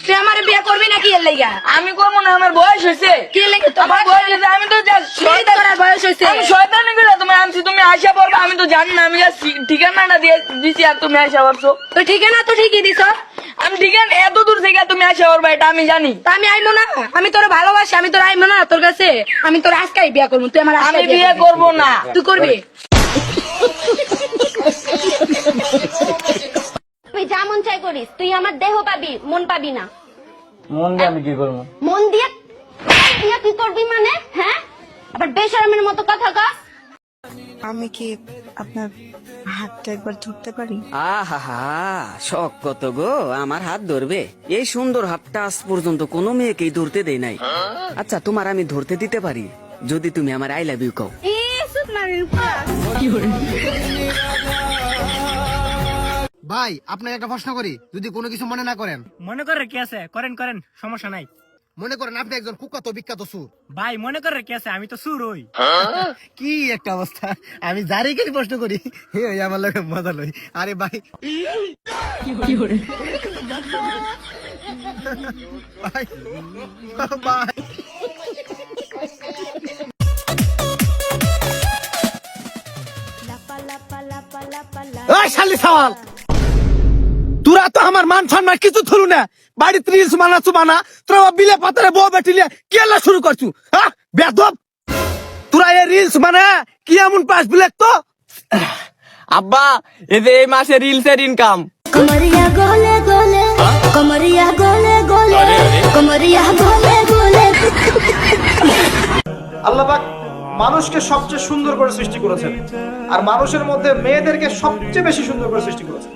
তুই আমারে বিয়ে করবি নাকি এর লাগা? আমি করবো না, আমার বয়স হয়েছে। কি লাগা তো আমার বয়স হয়েছে, আমি তো করার বয়স হইছে। আমি শয়তানি করে তুমি আনছি, তুমি আশা পড়বা আমি তো জানি না, আমি just ঠিকানাটা দিয়ে দিছি আর তুমি আশা করছো। তুই ঠিকানা তো ঠিকই দিছ। আমি ঠিকানা এত দূর থেকে তুমি আশা করবা এটা আমি জানি। তা আমি আইমো না, আমি তোর ভালোবাসি, আমি তোর আইমো না তোর কাছে, আমি তোর আজকেই বিয়ে করবো, তুই আমার আমি বিয়ে করবো না। তুই করবি? তুই যা মন চাই করিস, তুই আমার দেহ পাবি, মন পাবি না। মন দিয়ে আমি কি করবো? মন দিয়ে দিয়ে কি করবি মানে? হ্যাঁ, আবার বেশরমের মতো কথা কস। আমি কি আপনার হাতটা একবার ধরতে পারি? আহা শখ কত গো আমার হাত ধরবে? এই সুন্দর হাতটা আজ পর্যন্ত কোনো মেয়েকেই ধরতে দেই নাই। আচ্ছা তোমার আমি ধরতে দিতে পারি যদি তুমি আমার আই লাভ ইউ কও। ভাই আপনাকে একটা প্রশ্ন করি, যদি কোনো কিছু মনে না করেন। মনে করে কি আছে, করেন করেন, সমস্যা নাই। মনে করেন আপনি একজন কুখ্যাত বিখ্যাত সুর। ভাই মনে করে কি আছে, আমি তো সুর হই। কি একটা অবস্থা, আমি যারই খালি প্রশ্ন করি এই আমার লোক মজা লই। আরে ভাই ভাই ভাই ওই শালি সওয়াল, তোরা তো আমার মান সম্মান কিছু থলু না। বাড়িতে রিলস বানাচ্ছু বানা, তোরা বিলে পাতারে বউ বেটিলে কেলা শুরু করছু। হ্যাঁ বেদব, তোরা এই রিলস বানা কি এমন পাস বিলেক তো? আব্বা এতে এই মাসে রিলসের ইনকাম। কমরিয়া গলে গলে, কমরিয়া গলে গলে, কমরিয়া গলে গলে। আল্লাহ পাক মানুষকে সবচেয়ে সুন্দর করে সৃষ্টি করেছেন, আর মানুষের মধ্যে মেয়েদেরকে সবচেয়ে বেশি সুন্দর করে সৃষ্টি করেছেন।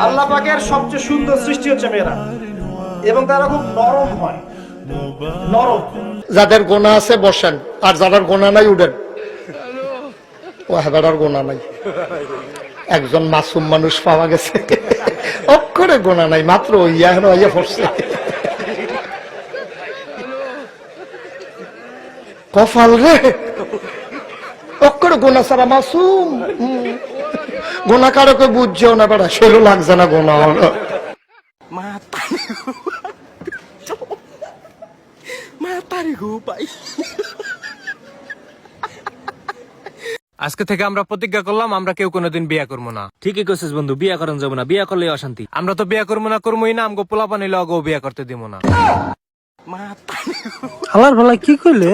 আল্লাহ পাকের সবচেয়ে সুন্দর সৃষ্টি হচ্ছে মেয়েরা, এবং তারা খুব নরম হয়, নরম। যাদের গোনা আছে বসেন, আর যাদের গোনা নাই উঠেন। ও হেবাটার গোনা নাই, একজন মাসুম মানুষ পাওয়া গেছে, অক্ষরে গোনা নাই, মাত্র ইয়া হেন ইয়া পড়ছে। কপাল রে, অক্ষরে গোনা ছাড়া মাসুম। গোনা কারকে বুঝছেও না বেড়া, সেও লাগছে না গোনা। আজকে থেকে আমরা প্রতিজ্ঞা করলাম আমরা কেউ কোনোদিন বিয়ে করবো না। ঠিকই কইছিস বন্ধু, বিয়া করেন যাবো না, বিয়া করলে অশান্তি। আমরা তো বিয়ে করবো না, করবোই না, আমগো পোলা পানিলে অগো বিয়ে করতে দিব না। হালার ভালা কি কইলে?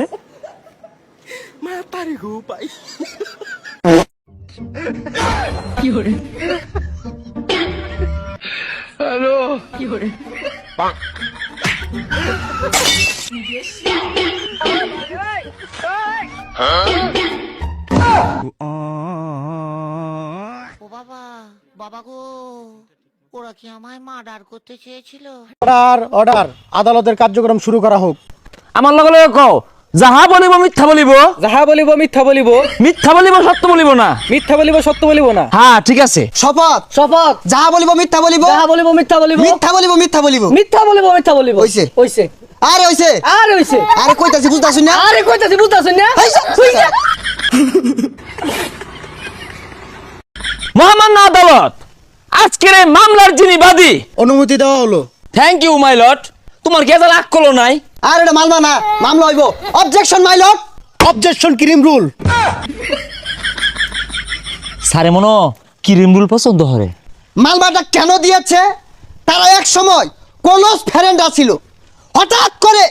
ও বাবা, বাবা গো, ওরা কি আমায় মার্ডার করতে চেয়েছিল? অর্ডার অর্ডার, আদালতের কার্যক্রম শুরু করা হোক। আমার লগে লগে কও, যাহা বলিব মিথ্যা বলিব, যাহা বলিব মিথ্যা বলিব, মিথ্যা বলিব সত্য বলিব না, মিথ্যা বলিব সত্য বলিব না। হ্যাঁ ঠিক আছে। শপথ শপথ। যাহা বলিব মিথ্যা বলিব, যাহা বলিব মিথ্যা বলিব, মিথ্যা বলিব মিথ্যা বলিব, মিথ্যা বলিব মিথ্যা বলিব। হইছে হইছে। আরে হইছে, আরে হইছে। আরে কইতাছি বুঝতাছুন না? আরে কইতাছি বুঝতাছুন না? হইছে। মহামান্য আদালত, আজকের এই মামলার যিনি বাদী, অনুমতি দেওয়া হলো। Thank you my lord. তোমার কি এত রাগ করলো নাই? আর এটা মালবা না, মামলা হইব। Objection my lord. Objection cream rule. সারে মনো ক্রিম রুল পছন্দ করে। মালবাটা কেন দিয়েছে? তারা এক সময় ক্লোজ ফ্রেন্ড ছিল, হঠাৎ করে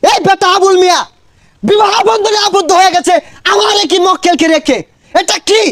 এই বেটা আবুল মিয়া বিবাহ বন্ধনে আবদ্ধ হয়ে গেছে আমার কি মক্কেলকে রেখে। এটা কি?